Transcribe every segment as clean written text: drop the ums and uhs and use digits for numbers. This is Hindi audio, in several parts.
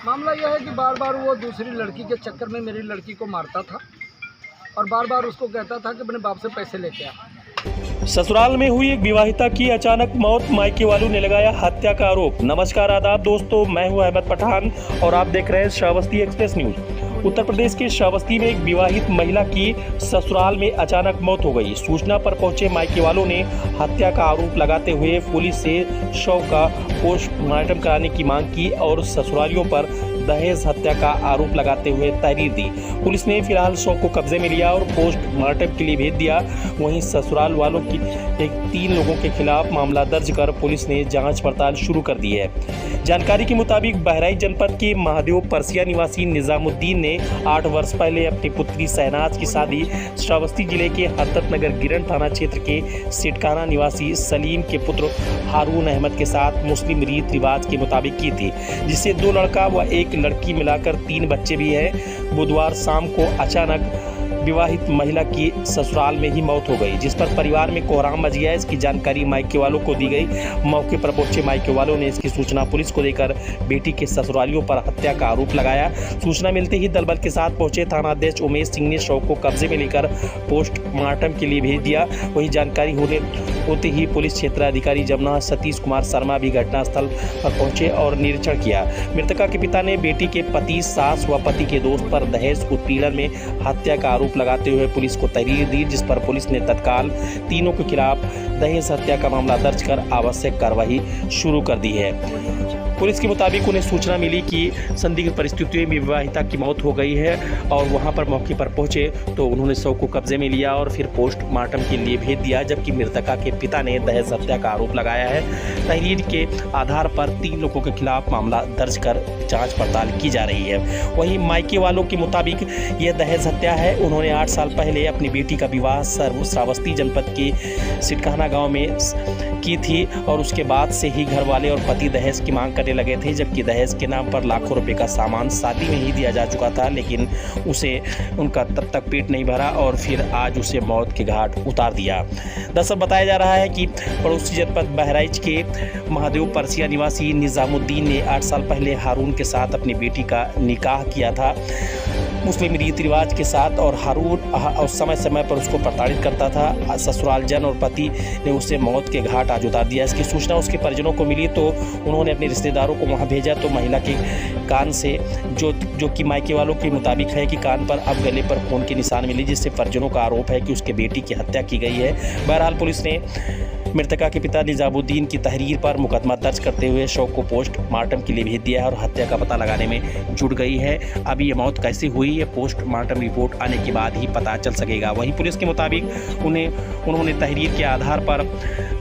मामला यह है कि बार बार वो दूसरी लड़की के चक्कर में मेरी लड़की को मारता था और बार बार उसको कहता था कि अपने बाप से पैसे लेके आ। ससुराल में हुई एक विवाहिता की अचानक मौत, मायके वालों ने लगाया हत्या का आरोप। नमस्कार, आदाब दोस्तों, मैं हूं अहमद पठान और आप देख रहे हैं श्रावस्ती एक्सप्रेस न्यूज। उत्तर प्रदेश के श्रावस्ती में एक विवाहित महिला की ससुराल में अचानक मौत हो गई। सूचना पर पहुंचे मायके वालों ने हत्या का आरोप लगाते हुए पुलिस से शव का पोस्टमार्टम कराने की मांग की और ससुरालियों पर दहेज हत्या का आरोप लगाते हुए तहरीर दी। पुलिस ने फिलहाल शव को कब्जे में लिया और पोस्टमार्टम के लिए भेज दिया। वहीं ससुराल वालों की 3 लोगों के खिलाफ मामला दर्ज कर पुलिस ने जांच पड़ताल शुरू कर दी है। जानकारी के मुताबिक बहराइच जनपद के महादेव परसिया निवासी निजामुद्दीन ने 8 वर्ष पहले अपनी पुत्री शहनाज की शादी श्रावस्ती जिले के हरकत नगर गिरंड थाना क्षेत्र के सिटकाना निवासी सलीम के पुत्र हारून अहमद के साथ मुस्लिम रीत रिवाज के मुताबिक की थी, जिससे 2 लड़का व 1 लड़की मिलाकर 3 बच्चे भी हैं। बुधवार शाम को अचानक विवाहित महिला की ससुराल में ही मौत हो गई, जिस पर परिवार में कोहराम मच गया। इसकी जानकारी मायके वालों को दी गई। मौके पर पहुंचे मायके वालों ने इसकी सूचना पुलिस को देकर बेटी के ससुरालियों पर हत्या का आरोप लगाया। सूचना मिलते ही दलबल के साथ पहुंचे थानाध्यक्ष उमेश सिंह ने शव को कब्जे में लेकर पोस्टमार्टम के लिए भेज दिया। वहीं जानकारी होते ही पुलिस क्षेत्राधिकारी जमुना सतीश कुमार शर्मा भी घटनास्थल पर पहुंचे और निरीक्षण किया। मृतका के पिता ने बेटी के पति, सास व पति के दोस्त पर दहेज उत्पीड़न में हत्या का आरोप लगाते हुए पुलिस को तहरीर दी, जिस पर पुलिस ने तत्काल तीनों के खिलाफ दहेज हत्या का मामला दर्ज कर आवश्यक कार्रवाई शुरू कर दी है। पुलिस के मुताबिक उन्हें सूचना मिली कि संदिग्ध परिस्थितियों में विवाहिता की मौत हो गई है और वहां पर मौके पर पहुंचे तो उन्होंने शव को कब्जे में लिया और फिर पोस्टमार्टम के लिए भेज दिया, जबकि मृतका के पिता ने दहेज हत्या का आरोप लगाया है। तहरीर के आधार पर 3 लोगों के खिलाफ मामला दर्ज कर जांच पड़ताल की जा रही है। वहीं मायके वालों के मुताबिक यह दहेज हत्या है। उन्होंने 8 साल पहले अपनी बेटी का विवाह श्रावस्ती जनपद के सिटकाना गाँव में की थी और उसके बाद से ही घर वाले और पति दहेज की मांग करने लगे थे, जबकि दहेज के नाम पर लाखों रुपए का सामान शादी में ही दिया जा चुका था, लेकिन उसे उनका तब तक पेट नहीं भरा और फिर आज उसे मौत के घाट उतार दिया। दरअसल बताया जा रहा है कि पड़ोसी जनपद बहराइच के महादेव परसिया निवासी निजामुद्दीन ने 8 साल पहले हारून के साथ अपनी बेटी का निकाह किया था मुस्लिम रीति रिवाज के साथ और हारून समय समय पर उसको प्रताड़ित करता था। ससुराल जन और पति ने उसे मौत के घाट आज उतार दिया। इसकी सूचना उसके परिजनों को मिली तो उन्होंने अपने रिश्तेदारों को वहां भेजा तो महिला के कान से जो कि मायके वालों के मुताबिक है कि कान पर अब गले पर खून के निशान मिले, जिससे परिजनों का आरोप है कि उसके बेटी की हत्या की गई है। बहरहाल पुलिस ने मृतका के पिता निजामुद्दीन की तहरीर पर मुकदमा दर्ज करते हुए शव को पोस्टमार्टम के लिए भेज दिया है और हत्या का पता लगाने में जुट गई है। अभी ये मौत कैसे हुई है पोस्टमार्टम रिपोर्ट आने के बाद ही पता चल सकेगा। वहीं पुलिस के मुताबिक उन्होंने तहरीर के आधार पर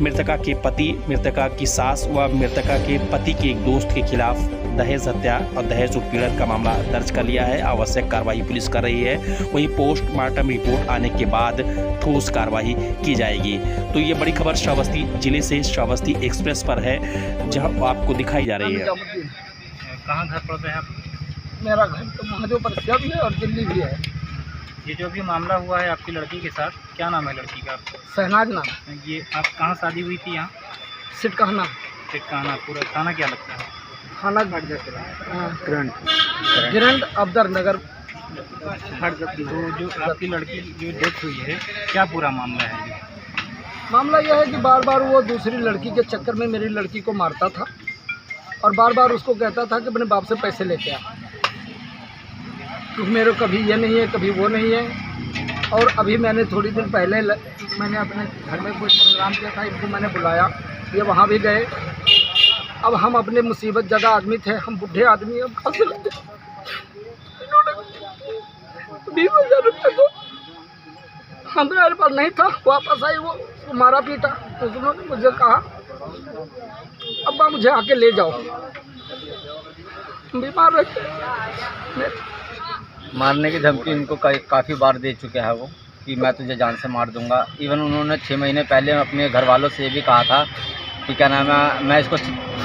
मृतका के पति, मृतका की सास व मृतका के पति के एक दोस्त के खिलाफ दहेज हत्या और दहेज उत्पीड़न का मामला दर्ज कर लिया है। आवश्यक कार्रवाई पुलिस कर रही है। वहीं पोस्टमार्टम रिपोर्ट आने के बाद ठोस कार्रवाई की जाएगी। तो ये बड़ी खबर श्रावस्ती जिले से श्रावस्ती एक्सप्रेस पर है, जहां आपको दिखाई जा रही है। कहाँ घर पड़ता है आप? मेरा घर तो महादेव परसिया भी है और दिल्ली भी है। ये जो भी मामला हुआ है आपकी लड़की के साथ, क्या नाम है लड़की का? शहनाज नाम। ये आप कहाँ शादी हुई थी? यहाँ सिटकाना। सिटकाना। पूरा थाना क्या लगता है? थाना गिरंड अबदर नगर। तो जो आपकी लड़की जो डेथ हुई है, क्या पूरा मामला है? मामला यह है कि बार बार वो दूसरी लड़की के चक्कर में मेरी लड़की को मारता था और बार बार उसको कहता था कि अपने बाप से पैसे लेके आ, क्योंकि मेरे कभी ये नहीं है कभी वो नहीं है। और अभी मैंने थोड़ी दिन पहले मैंने अपने घर में कोई प्रोग्राम किया था, इनको मैंने बुलाया, ये वहाँ भी गए। अब हम अपने मुसीबत जगह आदमी थे, हम बुढ़े आदमी, अब कहाँ से लेते? 20,000 रुपये तो हमारे पास नहीं था। वापस आई वो मारा पीटा, तो उन्होंने मुझे कहा अब्बा मुझे आके ले जाओ, बीमार रहते। मारने की धमकी इनको काफ़ी बार दे चुके हैं वो कि मैं तुझे जान से मार दूंगा। इवन उन्होंने 6 महीने पहले अपने घर वालों से ये भी कहा था कि क्या नाम है, मैं इसको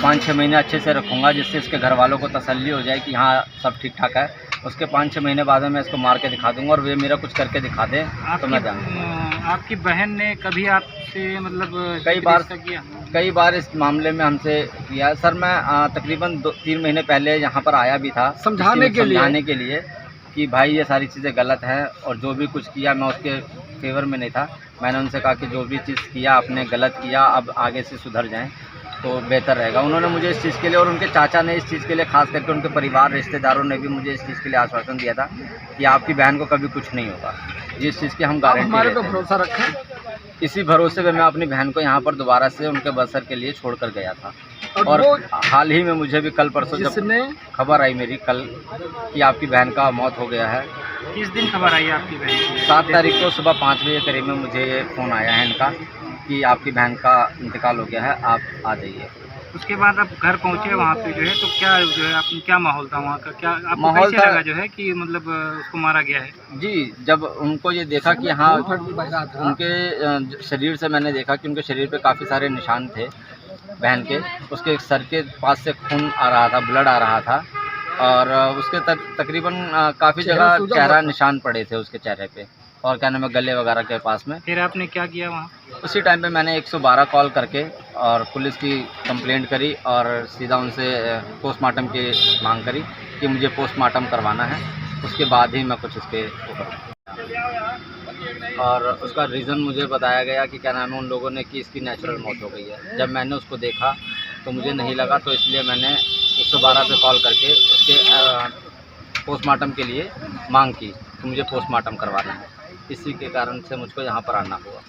5-6 महीने अच्छे से रखूँगा, जिससे इसके घर वालों को तसल्ली हो जाए कि हाँ सब ठीक ठाक है। उसके 5-6 महीने बाद में मैं इसको मार के दिखा दूंगा और वे मेरा कुछ करके दिखा दें तो मैं जाऊँगा। आपकी बहन ने कभी आप आपसे मतलब कई बार रिश्ता किया? कई बार इस मामले में हमसे किया सर। मैं तकरीबन 2-3 महीने पहले यहाँ पर आया भी था समझाने के लिए कि भाई ये सारी चीज़ें गलत हैं, और जो भी कुछ किया मैं उसके फेवर में नहीं था। मैंने उनसे कहा कि जो भी चीज़ किया आपने गलत किया, अब आगे से सुधर जाएं तो बेहतर रहेगा। उन्होंने मुझे इस चीज़ के लिए, और उनके चाचा ने इस चीज़ के लिए, खास करके उनके परिवार रिश्तेदारों ने भी मुझे इस चीज़ के लिए आश्वासन दिया था कि आपकी बहन को कभी कुछ नहीं होगा, जिस चीज़ की हम गारंटी हमारे देते पे हैं। भरोसा रखें। इसी भरोसे पे मैं अपनी बहन को यहाँ पर दोबारा से उनके बसर के लिए छोड़कर गया था। और वो हाल ही में मुझे भी कल परसों जब जिसने खबर आई मेरी कल कि आपकी बहन का मौत हो गया है, किस दिन खबर आई आपकी बहन की? 7 तारीख को सुबह 5 बजे करीब में मुझे ये फ़ोन आया है इनका कि आपकी बहन का इंतकाल हो गया है, आप आ जाइए। उसके बाद आप घर पहुंचे वहाँ पे जो है, तो क्या जो है आपने क्या माहौल था वहाँ का? क्या आपको माहौल कैसे था लगा जो है कि मतलब उसको मारा गया है? जी, जब उनको ये देखा कि हाँ उनके शरीर से मैंने देखा कि उनके शरीर पे काफ़ी सारे निशान थे बहन के। उसके सर के पास से खून आ रहा था, ब्लड आ रहा था, और उसके तकरीबन काफ़ी जगह चेहरा निशान पड़े थे उसके चेहरे पे, और क्या नाम है गले वगैरह के पास में। फिर आपने क्या किया वहाँ? उसी टाइम पे मैंने 112 कॉल करके और पुलिस की कंप्लेंट करी, और सीधा उनसे पोस्टमार्टम की मांग करी कि मुझे पोस्टमार्टम करवाना है, उसके बाद ही मैं कुछ इसके ऊपर। और उसका रीज़न मुझे बताया गया कि क्या नाम है उन लोगों ने कि इसकी नेचुरल मौत हो गई है। जब मैंने उसको देखा तो मुझे नहीं लगा, तो इसलिए मैंने 112 पे कॉल करके उसके पोस्टमार्टम के लिए मांग की कि मुझे पोस्टमार्टम करवाना है। इसी के कारण से मुझको यहाँ पर आना हुआ।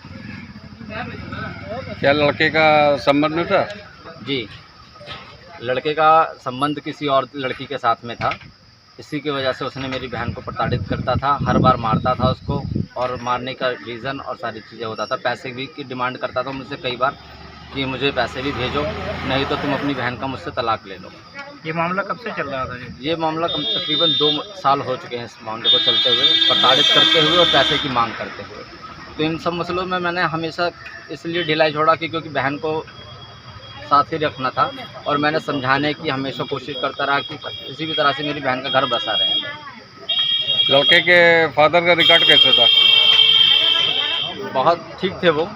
क्या लड़के का संबंध था? जी, लड़के का संबंध किसी और लड़की के साथ में था। इसी की वजह से उसने मेरी बहन को प्रताड़ित करता था, हर बार मारता था उसको, और मारने का रीज़न और सारी चीज़ें होता था। पैसे भी की डिमांड करता था मुझसे कई बार कि मुझे पैसे भी भेजो, नहीं तो तुम अपनी बहन का मुझसे तलाक ले लो। ये मामला कब से चल रहा था जी? ये मामला तकरीबन 2 साल हो चुके हैं इस मामले को चलते हुए, प्रताड़ित करते हुए और पैसे की मांग करते हुए। तो इन सब मसलों में मैंने हमेशा इसलिए ढिलाई छोड़ा कि क्योंकि बहन को साथ ही रखना था, और मैंने समझाने की हमेशा कोशिश करता रहा कि किसी भी तरह से मेरी बहन का घर बसा रहे। लड़के के फादर का रिकॉर्ड कैसे था? बहुत ठीक थे वो,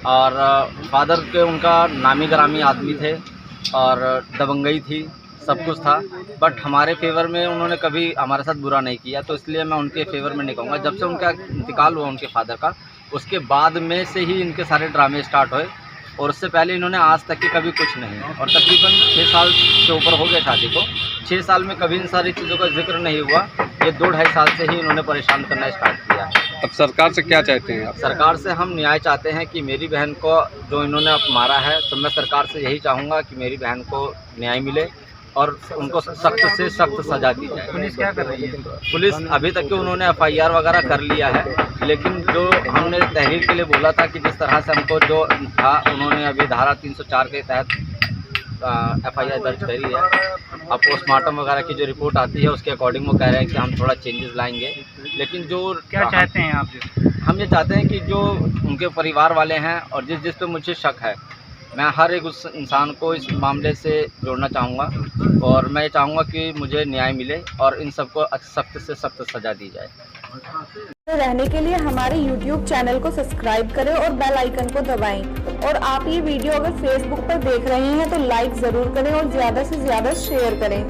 और फादर के उनका नामी ग्रामी आदमी थे, और दबंगई थी, सब कुछ था। बट हमारे फेवर में उन्होंने कभी हमारे साथ बुरा नहीं किया, तो इसलिए मैं उनके फेवर में नहीं कहूँगा। जब से उनका इंतकाल हुआ उनके फादर का, उसके बाद में से ही इनके सारे ड्रामे स्टार्ट हुए, और उससे पहले इन्होंने आज तक के कभी कुछ नहीं। और तकरीबन 6 साल से ऊपर हो गए शादी को, 6 साल में कभी इन सारी चीज़ों का जिक्र नहीं हुआ। ये 2-2.5 साल से ही इन्होंने परेशान करना स्टार्ट किया। अब सरकार से क्या चाहते हैं आप? सरकार से हम न्याय चाहते हैं कि मेरी बहन को जो इन्होंने अब मारा है, तो मैं सरकार से यही चाहूँगा कि मेरी बहन को न्याय मिले और उनको सख्त से सख्त सज़ा दी जाए। पुलिस क्या कर रही है? पुलिस अभी तक के उन्होंने FIR वगैरह कर लिया है, लेकिन जो हमने तहरीर के लिए बोला था कि जिस तरह से हमको जो था, उन्होंने अभी धारा 304 के तहत FIR दर्ज करी है। अब पोस्टमार्टम वगैरह की जो रिपोर्ट आती है उसके अकॉर्डिंग वो कह रहे हैं कि हम थोड़ा चेंजेस लाएंगे। लेकिन जो क्या चाहते हैं आप? हम ये चाहते हैं कि जो उनके परिवार वाले हैं और जिस पे मुझे शक है, मैं हर एक उस इंसान को इस मामले से जोड़ना चाहूँगा, और मैं ये चाहूँगा कि मुझे न्याय मिले और इन सबको सख्त से सख्त सज़ा दी जाए। रहने के लिए हमारे YouTube चैनल को सब्सक्राइब करें और बेल आइकन को दबाएं। और आप ये वीडियो अगर Facebook पर देख रहे हैं तो लाइक ज़रूर करें और ज़्यादा से ज़्यादा शेयर करें।